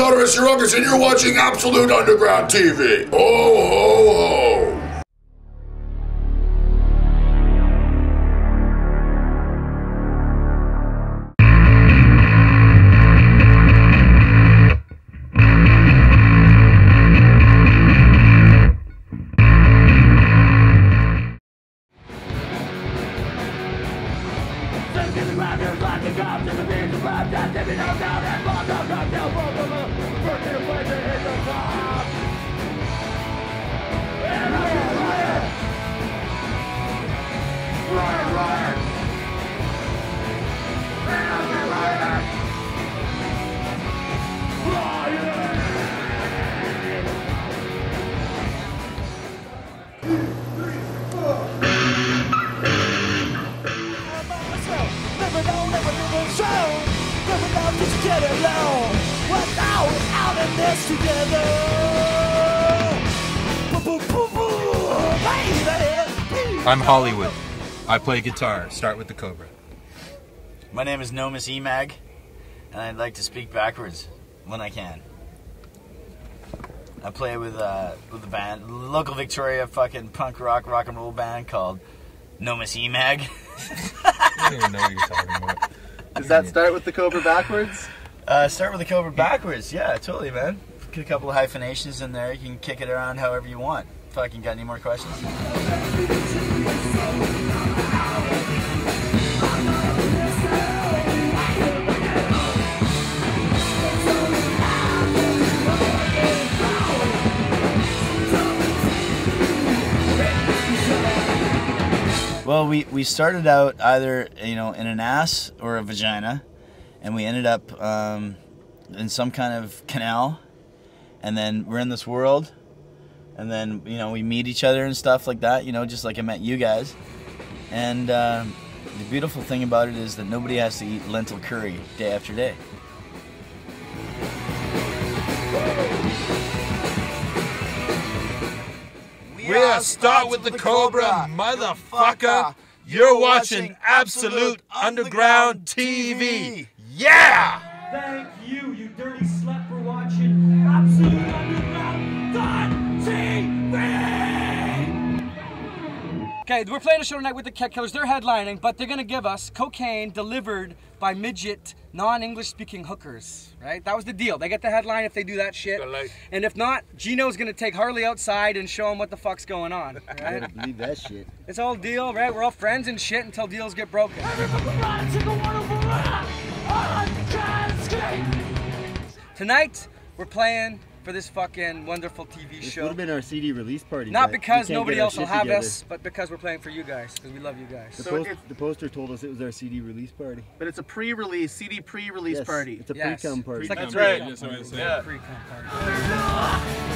Sonorous Ruckus, and you're watching Absolute Underground TV. Ho, ho, ho. I'm Hollywood. I play guitar. Start with the Cobra. My name is Nomus Emag, and I'd like to speak backwards when I can. I play with a band, local Victoria fucking punk rock and roll band called Nomus Emag. I don't even know what you're talking about. Does that start with the Cobra backwards? Start with the Cobra backwards, yeah, totally, man. Get a couple of hyphenations in there. You can kick it around however you want. Fucking got any more questions? Well, we started out either, you know, in an ass or a vagina, and we ended up in some kind of canal, and then we're in this world, and then, you know, we meet each other and stuff like that, you know, just like I met you guys. And the beautiful thing about it is that nobody has to eat lentil curry day after day. We'll start with the Cobra, motherfucker. You're watching Absolute Underground TV. Yeah! Thank you, you dirty slut, for watching Absolute Underground TV! Okay, we're playing a show tonight with the Cat Killers. They're headlining, but they're gonna give us cocaine delivered by midget, non-English speaking hookers, right? That was the deal. They get the headline if they do that shit. And if not, Gino's gonna take Harley outside and show him what the fuck's going on, right? I gotta believe that shit. It's all deal, right? We're all friends and shit until deals get broken. Tonight, we're playing for this fucking wonderful TV This show. would have been our CD release party. Not but because we can't nobody get our else will shit have together. us, but because we're playing for you guys, because we love you guys. The poster told us it was our CD release party. But it's a pre-release, CD pre-release party. It's a Yes. pre-cum party. It's like That's a right. pre-cum That's what I said. party. Pre-cum party.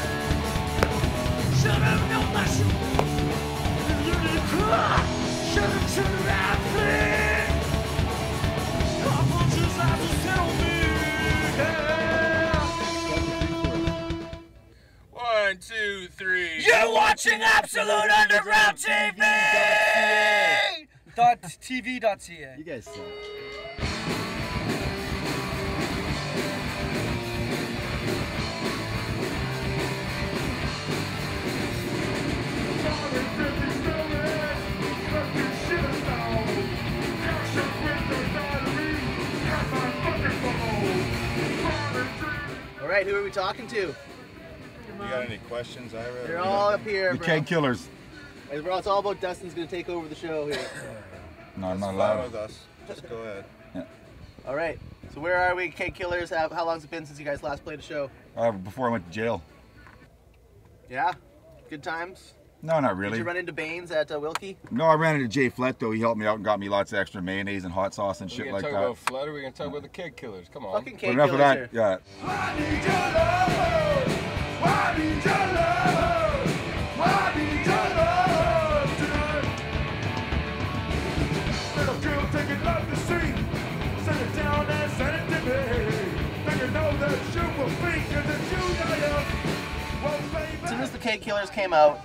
One, two, three. You're watching Absolute Underground TV! .tv.ca. You guys suck. All right, who are we talking to? You got any questions, Ira? They're all up here, The bro. Keg Killers. It's all about Dustin's gonna take over the show here. No, I'm not Fine allowed. with us. Just go ahead. All right, so where are we, Cake Killers? How long's it been since you guys last played a show? Before I went to jail. Yeah? Good times? No, not Did really. you run into Baines at Wilkie? No, I ran into Jay Flett though. He helped me out and got me lots of extra mayonnaise and hot sauce and We shit can like talk that. about Flood, or we can talk about the Keg Killers. Come on. Fucking But Cake enough Killers of here. that. Yeah. As soon as the Cake Killers came out,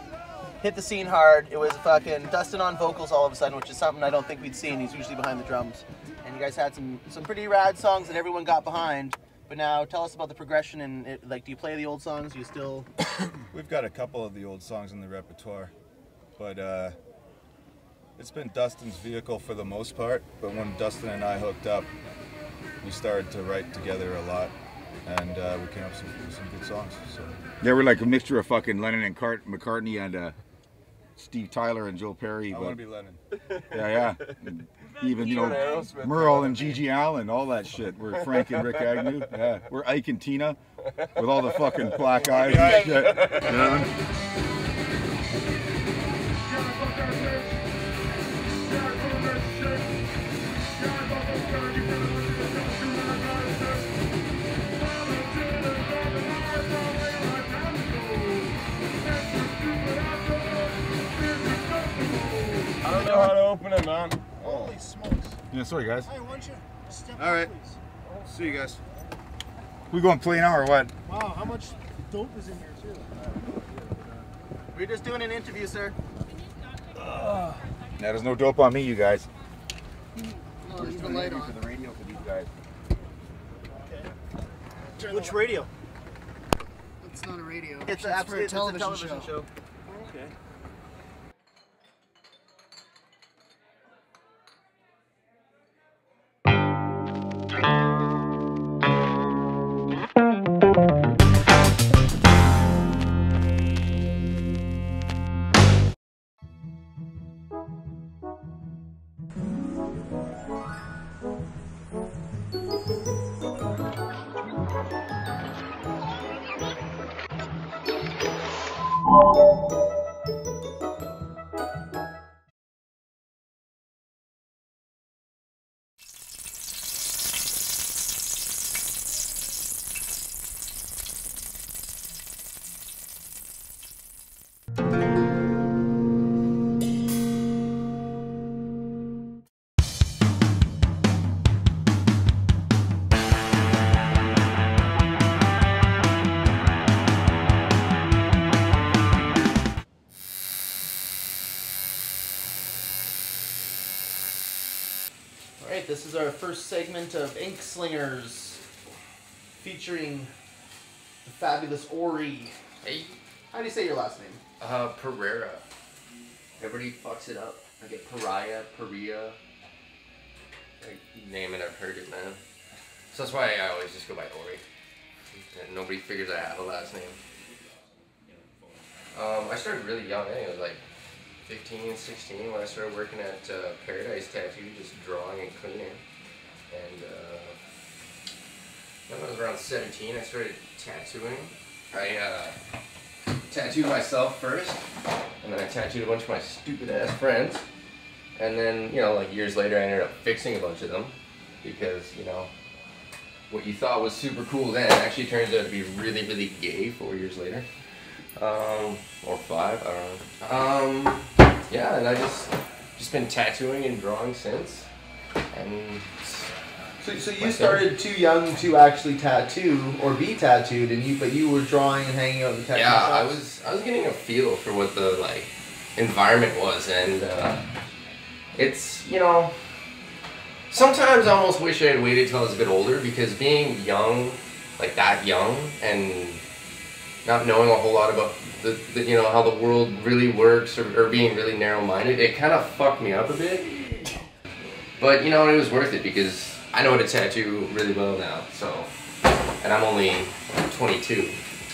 hit the scene hard. It was fucking Dustin on vocals all of a sudden, which is something I don't think we'd seen. He's usually behind the drums. And you guys had some pretty rad songs that everyone got behind. But now, tell us about the progression and like, do you play the old songs? Do you still? We've got a couple of the old songs in the repertoire, but it's been Dustin's vehicle for the most part. But when Dustin and I hooked up, we started to write together a lot, and we came up with some good songs. So. They were like a mixture of fucking Lennon and McCartney and Steve Tyler and Joe Perry. I want to be Lennon. Yeah. Even, you know, Merle and Gigi Allen, all that shit. We're Frank and Rick Agnew. Yeah. We're Ike and Tina with all the fucking black eyes and shit. You know? I don't know how to open it, man. Holy smokes. Yeah, sorry guys. Hey, why don't you step All right. up, please? See you guys. We going to play now or what? Wow, how much dope is in here, too? We're just doing an interview, sir. Yeah, there's no dope on me, you guys. No, leave the light on. For the radio for these guys. Which radio? It's not a radio. It's for a television show. Okay. Alright, this is our first segment of Ink Slingers, featuring the fabulous Ori. Hey. How do you say your last name? Pereira. Everybody fucks it up. I get Pariah, Paria. Like, name it, I've heard it, man. So that's why I always just go by Ori. And nobody figures I have a last name. I started really young, I think it was like 15, 16 when I started working at Paradise Tattoo, just drawing and cleaning. And when I was around 17, I started tattooing. I tattooed myself first, and then I tattooed a bunch of my stupid ass friends. And then, you know, like years later, I ended up fixing a bunch of them because, you know, what you thought was super cool then actually turns out to be really, really gay 4 years later. Or 5, I don't know. Yeah, and I just been tattooing and drawing since. And so you started too young to actually tattoo or be tattooed, and but you were drawing and hanging out in the tattoo shops? I was getting a feel for what the like environment was, and it's, you know, sometimes I almost wish I had waited till I was a bit older, because being young, like that young, and not knowing a whole lot about the you know, how the world really works, or being really narrow-minded, it kind of fucked me up a bit. But you know, it was worth it because I know how to tattoo really well now. So, and I'm only 22,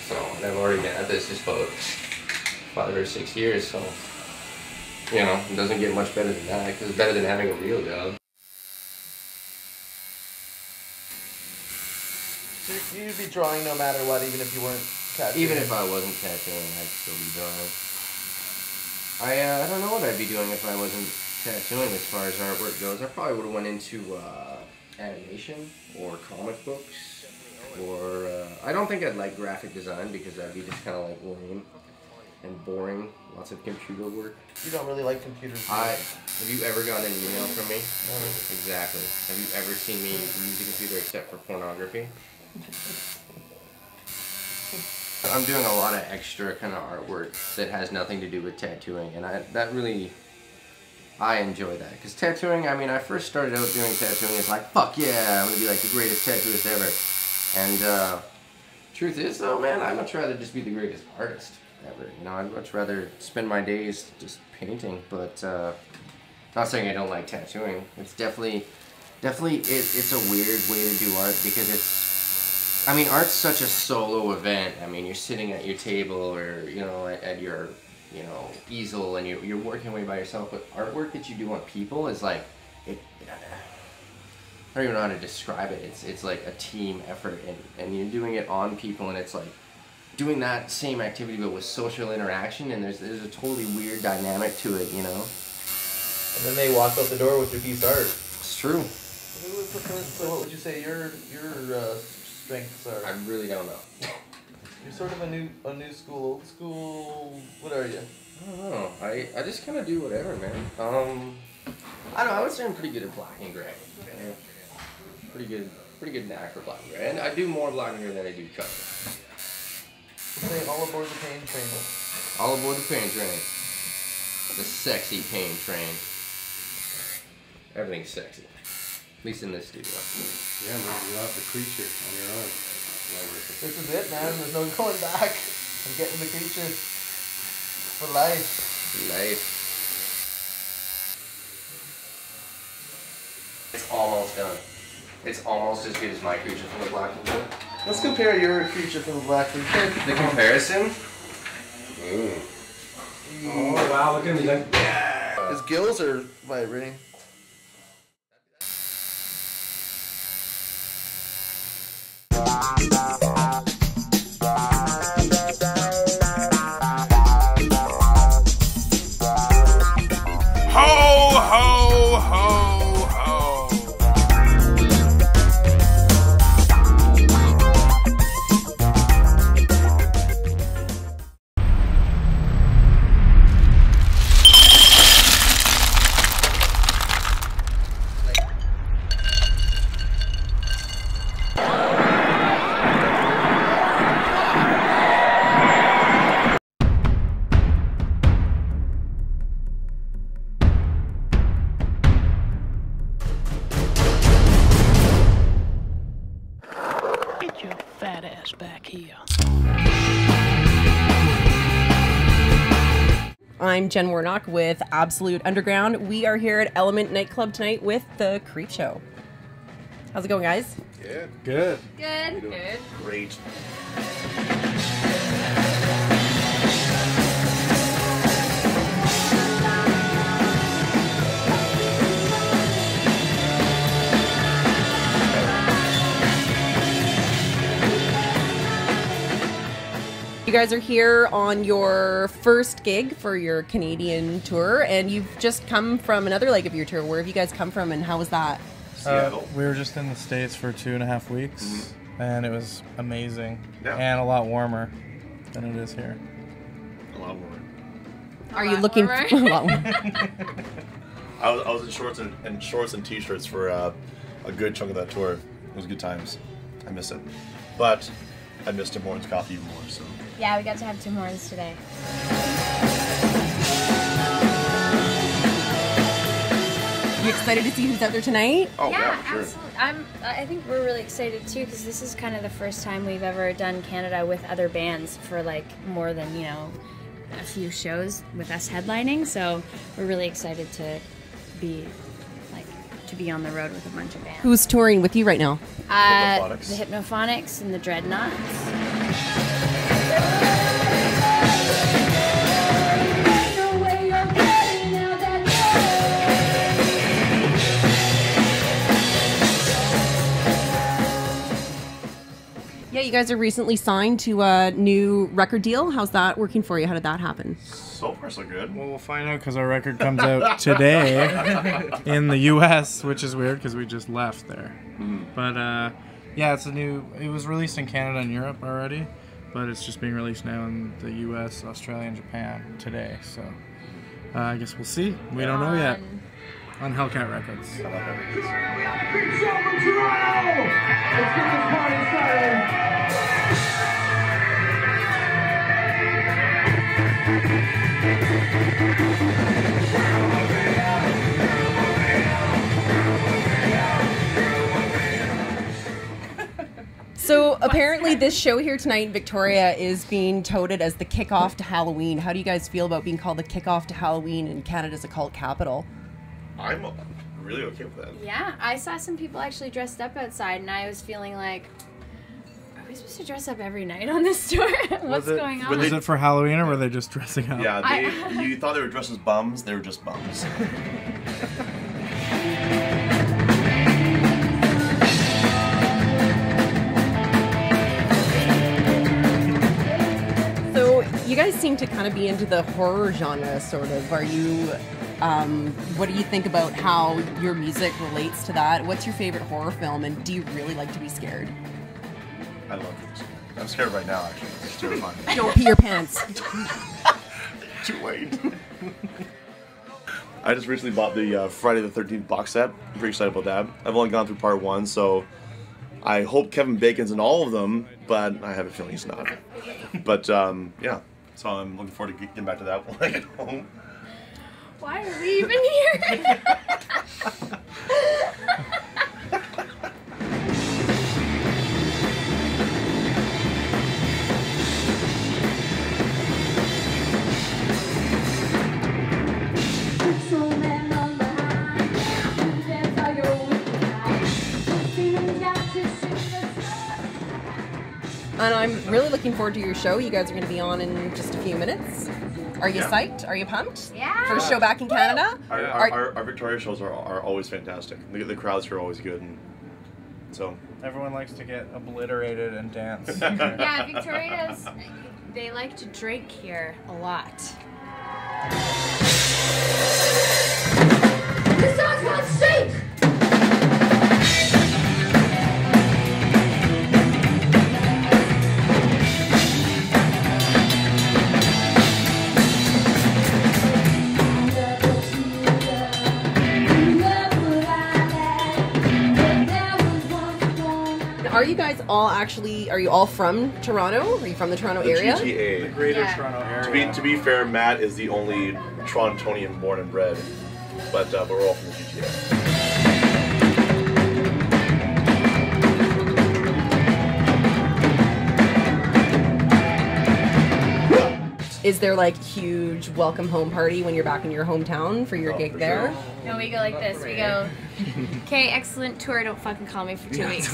so and I've already been at this just about 5 or 6 years. So, you know, it doesn't get much better than that, because it's better than having a real job. So you'd be drawing no matter what, even if you weren't tattooing? Even if I wasn't tattooing, I'd still be drawing. I don't know what I'd be doing if I wasn't tattooing as far as artwork goes. I probably would have went into animation or comic books, or I don't think I'd like graphic design, because that'd be just kind of like lame and boring. Lots of computer work. You don't really like computers? Have you ever gotten an email from me? No. Exactly. Have you ever seen me use a computer except for pornography? I'm doing a lot of extra kind of artwork that has nothing to do with tattooing, and I enjoy that. Because tattooing, I mean, I first started out doing tattooing, it's like, fuck yeah, I'm gonna be like the greatest tattooist ever. And truth is, though, man, I'd much rather just be the greatest artist ever. You know, I'd much rather spend my days just painting. But not saying I don't like tattooing. It's definitely it's a weird way to do art because it's. I mean, art's such a solo event. I mean, you're sitting at your table or you know at your easel and you're working away by yourself. But artwork that you do on people is like it. I don't even know how to describe it. It's like a team effort, and you're doing it on people, and it's like doing that same activity but with social interaction, and there's a totally weird dynamic to it, you know. And then they walk out the door with your piece of art. It's true. So what would you say your strengths are? I really don't know. You're sort of a new school, old school. What are you? I don't know. I just kind of do whatever, man. I don't know. I would say I'm pretty good at black and gray. Yeah. Pretty good knack for black and gray. And I do more black and gray than I do color. We'll say all aboard the paint train. All aboard the paint train. The sexy paint train. Everything's sexy. At least in this studio. Yeah, man, you have the creature on your arm. This is it, man. There's no going back. I'm getting the creature for life. Life. It's almost done. It's almost as good as my creature from the Black and Blue. Let's compare your creature from the Black and Blue. The comparison? Ooh. Oh, wow, look at me. Like, yeah. His gills are vibrating. Ho, ho, ho. Fat ass back here. I'm Jen Warnock with Absolute Underground. We are here at Element Nightclub tonight with the Creep Show. How's it going, guys? Yeah. Good. Good. Good. Great. You guys are here on your first gig for your Canadian tour, and you've just come from another leg of your tour. Where have you guys come from, and how was that? We were just in the States for 2.5 weeks, and it was amazing, Yeah. and a lot warmer than it is here. A lot warmer. Are you looking for a lot warmer? I was in shorts and t-shirts for a good chunk of that tour. It was good times. I miss it, but I missed Tim Hortons coffee even more. So Yeah, we got to have Tim Hortons today. You excited to see who's out there tonight? oh Yeah, sure. absolutely. I think we're really excited too because this is kind of the first time we've ever done Canada with other bands for like more than, you know, a few shows with us headlining. So we're really excited to be on the road with a bunch of bands. Who's touring with you right now? Hypnophonics. The Hypnophonics and the Dreadnoughts. Yeah, you guys are recently signed to a new record deal. How's that working for you? How did that happen? So far, so good. Well, we'll find out because our record comes out today in the U.S., which is weird because we just left there. But yeah, it was released in Canada and Europe already, but it's just being released now in the U.S., Australia, and Japan today. So I guess we'll see. We don't know yet. On Hellcat Records. So apparently this show here tonight in Victoria is being touted as the kickoff to Halloween. How do you guys feel about being called the kickoff to Halloween in Canada's occult capital? I'm really okay with that. Yeah, I saw some people actually dressed up outside, and I was feeling like, are we supposed to dress up every night on this tour? What's going on? Was it for Halloween, or were they just dressing up? Yeah, you thought they were dressed as bums. They were just bums. So you guys seem to kind of be into the horror genre, sort of. Are you? What do you think about how your music relates to that? What's your favorite horror film, and do you really like to be scared? I love it. I'm scared right now, actually. It's terrifying. Don't pee your pants. Too late. I just recently bought the Friday the 13th box set. I'm pretty excited about that. I've only gone through part 1, so I hope Kevin Bacon's in all of them, but I have a feeling he's not. But yeah, so I'm looking forward to getting back to that when I get home. Why are we even here? And I'm really looking forward to your show. You guys are going to be on in just a few minutes. Are you psyched? Are you pumped? Yeah. First show back in Canada? Our Victoria shows are always fantastic. The crowds here are always good, and so everyone likes to get obliterated and dance. Yeah, Victoria's, they like to drink here a lot. This song's called Shake! Are you guys all actually, are you all from Toronto? Are you from the Toronto area? GTA. The greater Toronto area. To be fair, Matt is the only Torontonian born and bred, but we're all from the GTA. Is there like huge welcome home party when you're back in your hometown for your gig there? No, we go like this. We go, okay, excellent tour. Don't fucking call me for 2 weeks.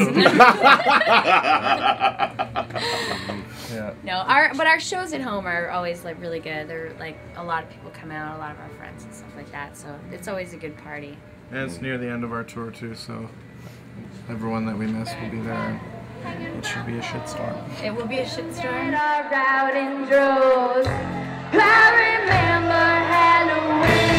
Yeah. No, but our shows at home are always like really good. They're like a lot of people come out, a lot of our friends and stuff like that. So it's always a good party. And it's near the end of our tour too, so everyone that we miss will be there. It should be a shitstorm. It will be a shitstorm. Out in droves. I remember Halloween.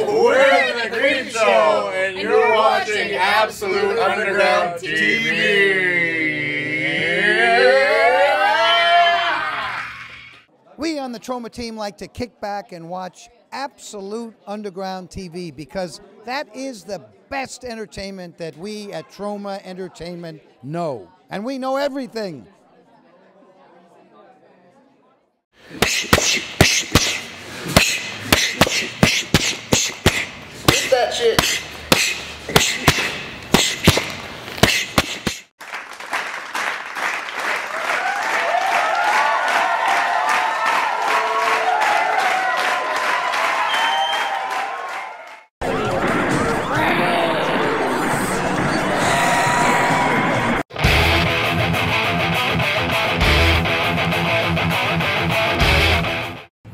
We're the Green Show, and you're watching Absolute Underground TV. We on the Troma team like to kick back and watch Absolute Underground TV because that is the best entertainment that we at Troma Entertainment know. And we know everything. Eat that shit.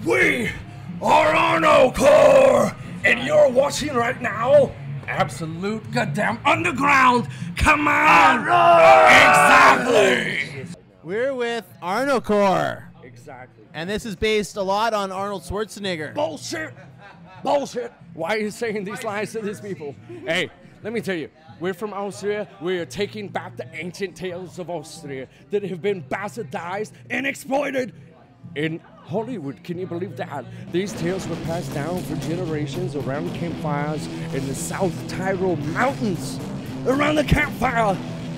We are Arnold-core, and you're watching right now Absolute Goddamn Underground. Come on! Exactly! We're with Arnold-core. Exactly. And this is based a lot on Arnold Schwarzenegger. Bullshit! Bullshit! Why are you saying these lies to these people? Hey, let me tell you, we're from Austria. We are taking back the ancient tales of Austria that have been bastardized and exploited in Hollywood. Can you believe that? These tales were passed down for generations around campfires in the South Tyrol Mountains. Around the campfire.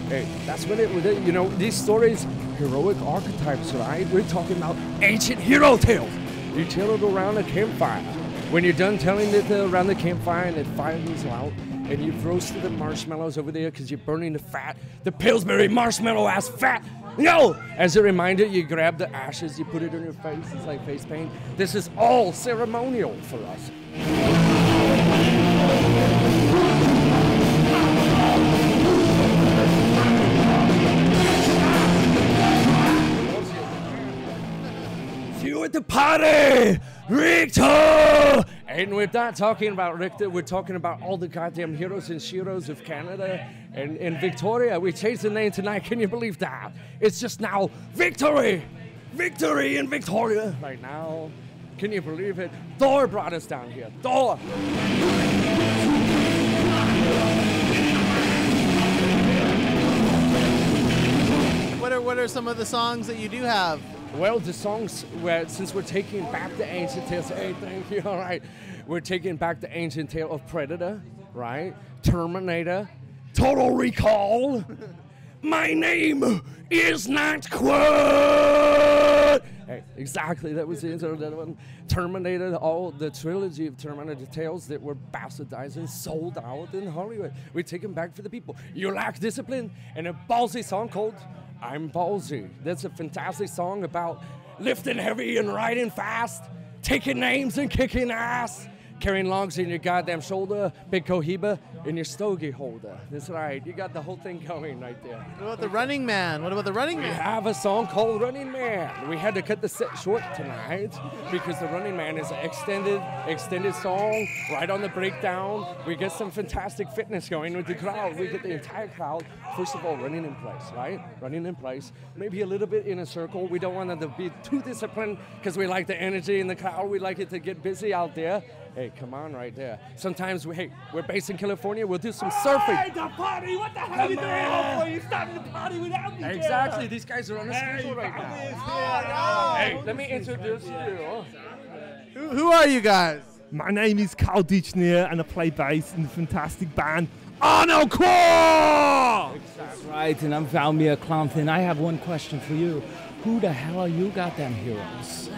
Hey, that's when it, you know, these stories heroic archetypes, right? We're talking about ancient hero tales. You tell it around a campfire. When you're done telling it around the campfire and the fire goes out, and you've roasted the marshmallows over there because you're burning the fat, the Pillsbury marshmallow ass fat. No! As a reminder, you grab the ashes, you put it on your face. It's like face paint. This is all ceremonial for us. You at the party, Richter! And we're not talking about Richter, we're talking about all the goddamn heroes and sheroes of Canada and Victoria. We changed the name tonight, can you believe that? It's just now Victory! Victory in Victoria right now. Can you believe it? Thor brought us down here. Thor! What are some of the songs that you do have? Well, the songs, since we're taking back the ancient tales, hey, thank you, all right. We're taking back the ancient tale of Predator, right? Terminator, Total Recall. My name is not Quad. Hey, exactly, that was the intro to that one. Terminator, all the trilogy of Terminator tales that were bastardized and sold out in Hollywood. We take them back for the people. You lack discipline, and a ballsy song called I'm Ballsy. That's a fantastic song about lifting heavy and riding fast, taking names and kicking ass, carrying logs in your goddamn shoulder, big cohiba in your stogie holder. That's right. You got the whole thing going right there. What about the Running Man? What about the Running Man? We have a song called Running Man. We had to cut the set short tonight because the Running Man is an extended song right on the breakdown. We get some fantastic fitness going with the crowd. We get the entire crowd, first of all, running in place, right? Running in place. Maybe a little bit in a circle. We don't want them to be too disciplined because we like the energy in the crowd. We like it to get busy out there. Hey, come on right there. Sometimes, we're based in California. We'll do some surfing. Hey, the party! What the hell are you doing? Hopefully you started the party without me. Exactly. These guys are on a schedule right now. Hey, let me introduce you. Who are you guys? My name is Carl Ditchner, and I play bass in the fantastic band Arnold-core! That's right, and I'm Valmir Clonthin. I have one question for you. Who the hell are you goddamn heroes?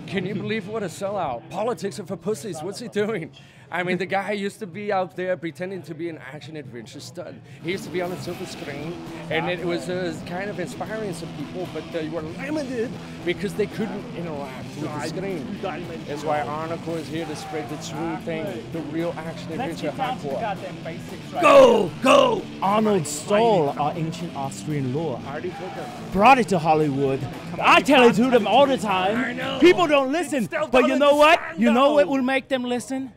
Can you believe what a sellout? Politics are for pussies. What's he doing? I mean, the guy used to be out there pretending to be an action-adventure stud. He used to be on a silver screen, and it was kind of inspiring some people, but they were limited because they couldn't interact with the screen. That's why Arnold-core is here to spread the true thing, the real action-adventure hardcore. Go! Go! Arnold stole our ancient Austrian lore, brought it to Hollywood. I tell it to them all the time. People don't listen, but you know what? You know what will make them listen?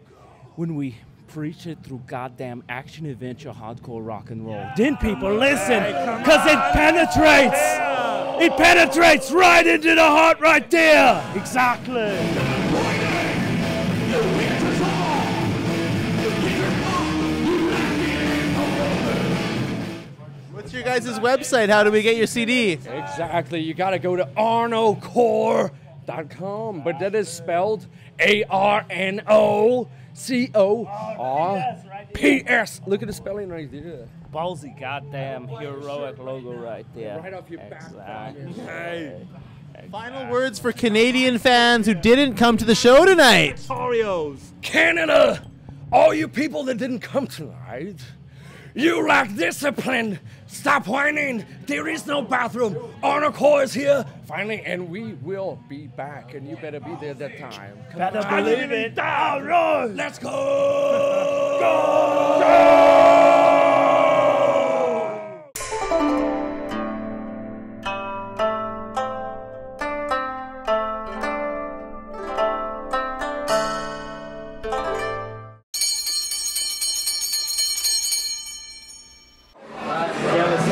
When we preach it through goddamn action adventure hardcore rock and roll. Then people listen, because it penetrates. It penetrates right into the heart right there. Exactly. What's your guys' website? How do we get your CD? Exactly. You got to go to Arnold-core.com, but that is spelled ARNOCORPS. Look at the spelling right there. Ballsy goddamn heroic logo right there. Right off your back. Final words for Canadian fans who didn't come to the show tonight. Oreos. Canada, all you people that didn't come tonight, you lack discipline. Stop whining. There is no bathroom. Arnold-core is here. Finally, and we will be back, and you better be there that time. Better believe it. Down, run. Let's go. Go.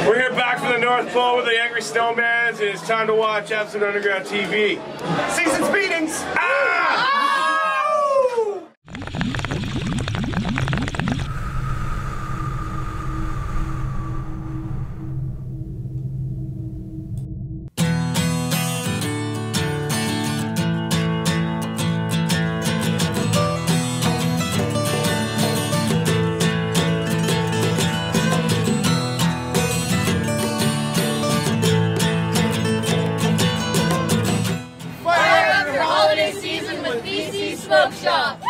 We're here back from the North Pole with the Angry snowmans, and it's time to watch Absolute Underground TV. Season's beatings! Ah! Fire up your holiday season with BC Smoke Shop!